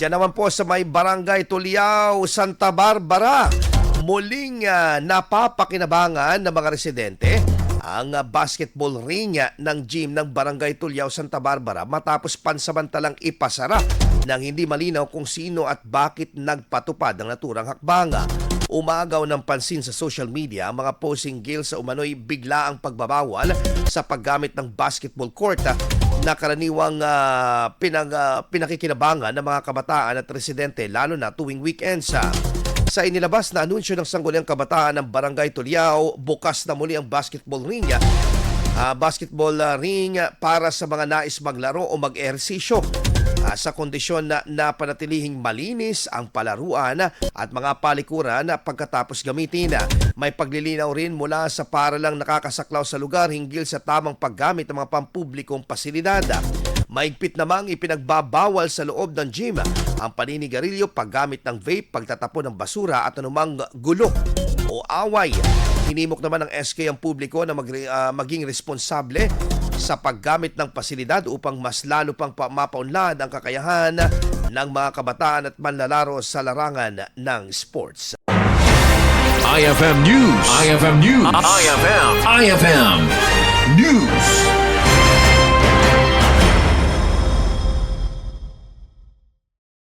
Diyan naman po sa may Barangay Tuliao, Santa Barbara, muling napapakinabangan ng mga residente ang basketball ring ng gym ng Barangay Tuliao, Santa Barbara matapos pansamantalang ipasara nang hindi malinaw kung sino at bakit nagpatupad ng naturang hakbanga. Umagaw ng pansin sa social media ang mga posing hinggil sa umano'y biglaang pagbabawal sa paggamit ng basketball court na karaniwang pinakikinabangan ng mga kabataan at residente lalo na tuwing weekends. Sa inilabas na anunsyo ng Sangguniang Kabataan ng Barangay Tuliao, bukas na muli ang basketball ring para sa mga nais maglaro o mag-ehersisyo sa kondisyon na napanatiliing malinis ang palaruan at mga palikuran pagkatapos gamitin. May paglilinaw rin mula sa paralang nakakasaklaw sa lugar hinggil sa tamang paggamit ng mga pampublikong pasilidad. Maigpit namang ipinagbabawal sa loob ng gym ang paninigarilyo, paggamit ng vape, pagtatapon ng basura at anumang gulo o away. Hinimok naman ng SK ang publiko na maging responsable sa paggamit ng pasilidad upang mas lalo pang mapaunlad ang kakayahan ng mga kabataan at manlalaro sa larangan ng sports. IFM News. IFM News. IFM News.